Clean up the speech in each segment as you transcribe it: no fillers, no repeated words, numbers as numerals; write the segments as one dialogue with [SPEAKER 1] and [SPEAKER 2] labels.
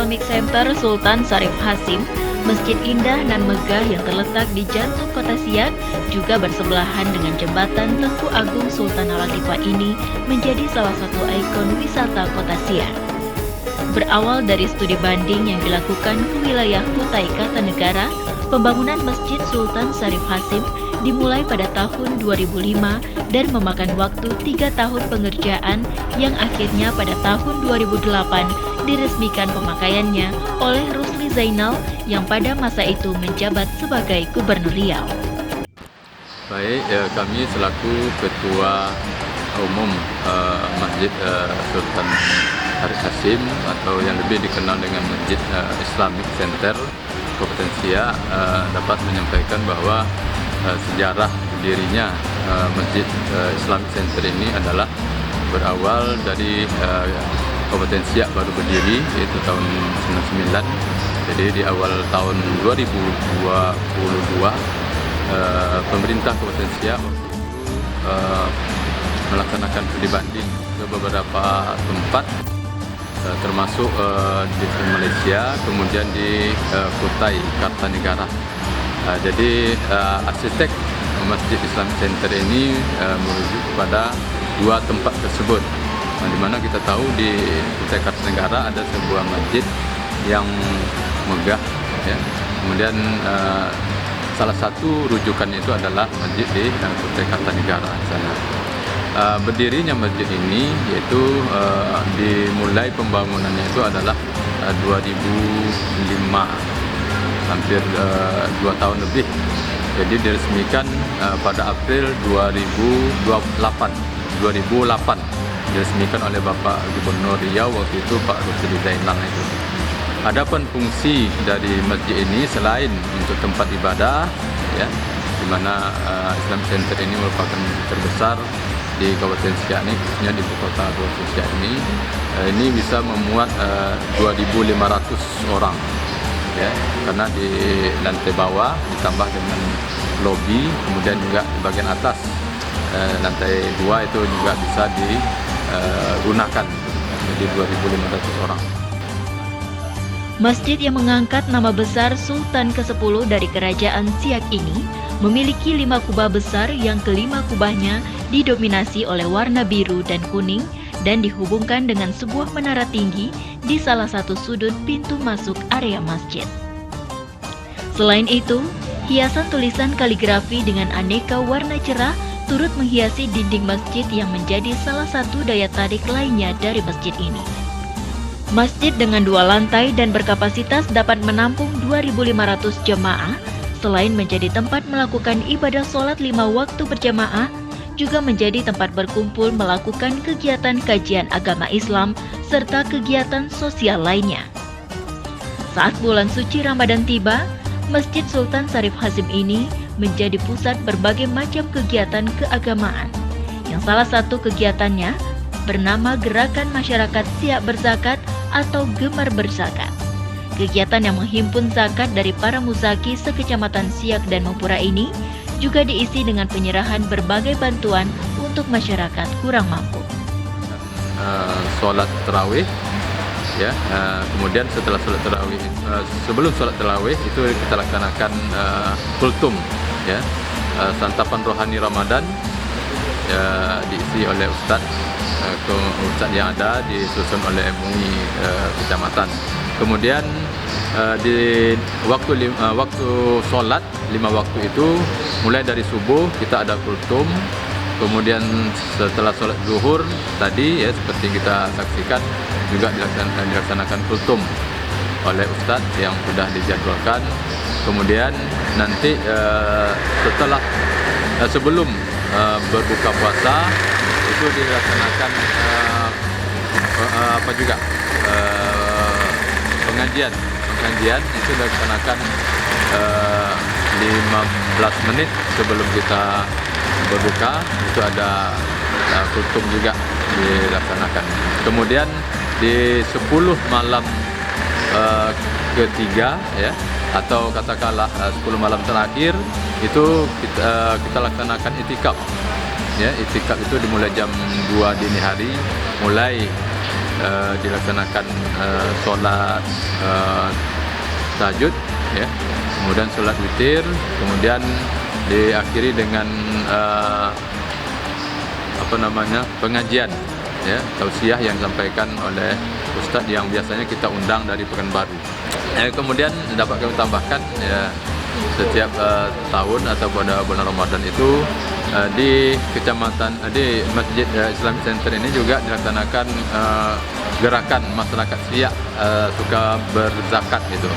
[SPEAKER 1] Islamic Center Sultan Syarif Hasim, masjid indah nan megah yang terletak di jantung kota Siak, juga bersebelahan dengan jembatan Tengku Agung Sultan Al-Latifa ini menjadi salah satu ikon wisata kota Siak. Berawal dari studi banding yang dilakukan ke wilayah Kutai Kartanegara, pembangunan Masjid Sultan Syarif Hasim dimulai pada tahun 2005 dan memakan waktu 3 tahun pengerjaan yang akhirnya pada tahun 2008 diresmikan pemakaiannya oleh Rusli Zainal yang pada masa itu menjabat sebagai Gubernur Riau.
[SPEAKER 2] Baik, kami selaku Ketua Umum Masjid Sultan Syarif Hasim atau yang lebih dikenal dengan Masjid Islamic Center Kabupaten Siak dapat menyampaikan bahwa sejarah berdirinya Masjid Islamic Center ini adalah berawal dari Kabupaten Siak baru berdiri, yaitu tahun 99. Jadi di awal tahun 2022 pemerintah Kabupaten Siak melaksanakan studi banding ke beberapa tempat, termasuk di Malaysia, kemudian di Kutai Kartanegara. Jadi arsitek Masjid Islamic Center ini merujuk kepada dua tempat tersebut, di mana kita tahu di Kutai Kartanegara ada sebuah masjid yang megah, ya. Kemudian salah satu rujukannya itu adalah masjid di Kutai Kartanegara sana. Berdirinya masjid ini yaitu dimulai pembangunannya itu adalah 2005, hampir 2 tahun lebih. Jadi diresmikan pada April 2008 diresmikan oleh Bapak Gubernur Riau waktu itu, Pak Rusli Zainal itu. Adapun fungsi dari masjid ini selain untuk tempat ibadah, ya, di mana Islamic Center ini merupakan masjid terbesar di Kabupaten Siak ini, khususnya di ibu kota Kabupaten Siak ini bisa memuat 2.500 orang, ya, karena di lantai bawah ditambah dengan lobi, kemudian juga di bagian atas lantai 2 itu juga bisa digunakan, jadi 2.500 orang.
[SPEAKER 1] Masjid yang mengangkat nama besar Sultan ke-10 dari Kerajaan Siak ini memiliki 5 kubah besar yang kelima kubahnya didominasi oleh warna biru dan kuning dan dihubungkan dengan sebuah menara tinggi di salah satu sudut pintu masuk area masjid. Selain itu, hiasan tulisan kaligrafi dengan aneka warna cerah turut menghiasi dinding masjid yang menjadi salah satu daya tarik lainnya dari masjid ini. Masjid dengan 2 lantai dan berkapasitas dapat menampung 2.500 jemaah, selain menjadi tempat melakukan ibadah sholat 5 waktu berjamaah, juga menjadi tempat berkumpul melakukan kegiatan kajian agama Islam serta kegiatan sosial lainnya. Saat bulan suci Ramadan tiba, Masjid Sultan Syarif Hasim ini menjadi pusat berbagai macam kegiatan keagamaan, yang salah satu kegiatannya bernama Gerakan Masyarakat Siak Berzakat atau Gemar Berzakat. Kegiatan yang menghimpun zakat dari para muzaki sekecamatan Siak dan Mempura ini juga diisi dengan penyerahan berbagai bantuan untuk masyarakat kurang mampu.
[SPEAKER 2] Sholat tarawih, ya. Kemudian setelah sholat tarawih, sebelum sholat tarawih itu kita laksanakan kultum, ya, santapan rohani Ramadan, ya, diisi oleh ustadz yang ada, disusun oleh MUI kecamatan. Kemudian di waktu sholat 5 waktu itu mulai dari subuh kita ada kultum, kemudian setelah sholat zuhur tadi, ya, seperti kita saksikan juga dilaksanakan kultum oleh ustadz yang sudah dijadwalkan. Kemudian nanti setelah sebelum berbuka puasa itu dilaksanakan pengajian itu dilaksanakan 15 menit sebelum kita berbuka, itu ada kultum juga dilaksanakan. Kemudian di 10 malam ketiga, ya, atau katakanlah 10 malam terakhir itu kita laksanakan itikaf, ya. Itikaf itu dimulai jam 2 dini hari, mulai dilaksanakan sholat tahajud, ya, kemudian sholat witir, kemudian diakhiri dengan pengajian, ya, tausiah yang disampaikan oleh Ustadz yang biasanya kita undang dari Pekanbaru. Kemudian dapat kami tambahkan, ya, setiap tahun atau pada bulan Ramadan itu di Masjid Islamic Center ini juga dilaksanakan gerakan masyarakat Siak suka berzakat gitu.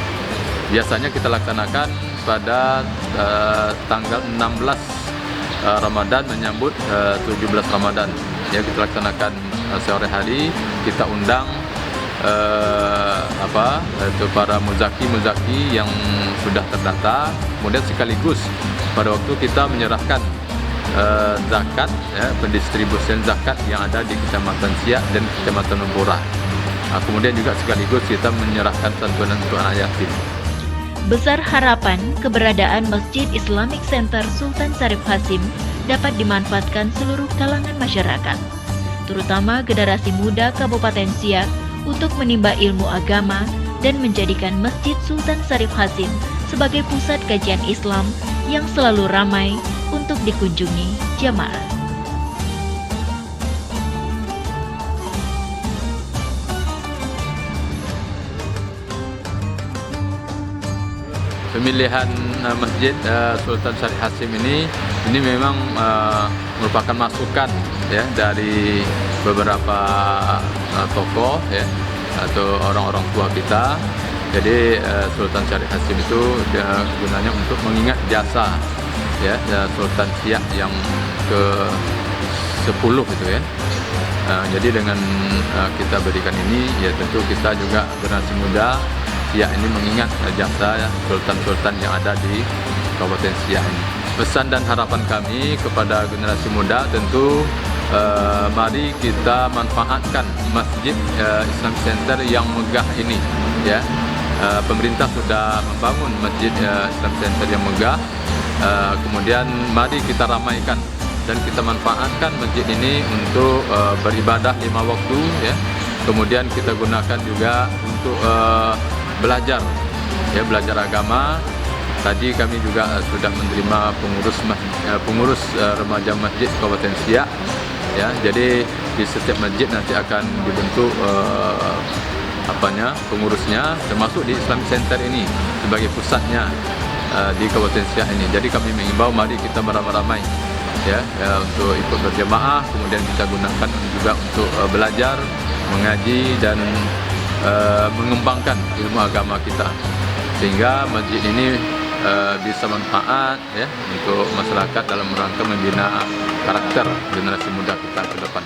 [SPEAKER 2] Biasanya kita laksanakan pada tanggal 16 Ramadan menyambut 17 Ramadan. Ya, kita laksanakan sore hari, kita undang para muzaki yang sudah terdata, kemudian sekaligus pada waktu kita menyerahkan zakat, ya, pendistribusian zakat yang ada di Kecamatan Siak dan Kecamatan Lempura. Kemudian juga sekaligus kita menyerahkan santunan untuk anak yatim.
[SPEAKER 1] Besar harapan keberadaan Masjid Islamic Center Sultan Syarif Hasim dapat dimanfaatkan seluruh kalangan masyarakat, terutama generasi muda Kabupaten Siak, untuk menimba ilmu agama dan menjadikan Masjid Sultan Syarif Hasim sebagai pusat kajian Islam yang selalu ramai untuk dikunjungi jamaah.
[SPEAKER 2] Pemilihan Masjid Sultan Syarif Hasim ini memang merupakan masukan, ya, dari beberapa tokoh, ya, atau orang-orang tua kita. Jadi Sultan Syarif Hasim itu gunanya untuk mengingat jasa, ya, Sultan Siak yang ke-10 itu, ya. Jadi dengan kita berikan ini, ya, tentu kita juga generasi muda Siak ini mengingat jasa, ya, sultan-sultan yang ada di Kabupaten Siak ini. Pesan dan harapan kami kepada generasi muda tentu mari kita manfaatkan Masjid Islamic Center yang megah ini, ya. Pemerintah sudah membangun Masjid Islamic Center yang megah, kemudian mari kita ramaikan dan kita manfaatkan masjid ini untuk beribadah 5 waktu, ya. Kemudian kita gunakan juga untuk belajar, ya, belajar agama. Tadi kami juga sudah menerima pengurus remaja masjid Kabupaten Siak, ya. Jadi di setiap masjid nanti akan dibentuk pengurusnya, termasuk di Islamic Center ini sebagai pusatnya di Kabupaten Siak ini. Jadi kami mengimbau mari kita beramai-ramai, ya, untuk ikut berjamaah, kemudian kita gunakan juga untuk belajar, mengaji dan mengembangkan ilmu agama kita, sehingga masjid ini bisa manfaat, ya, untuk masyarakat dalam rangka membina karakter generasi muda kita ke depan.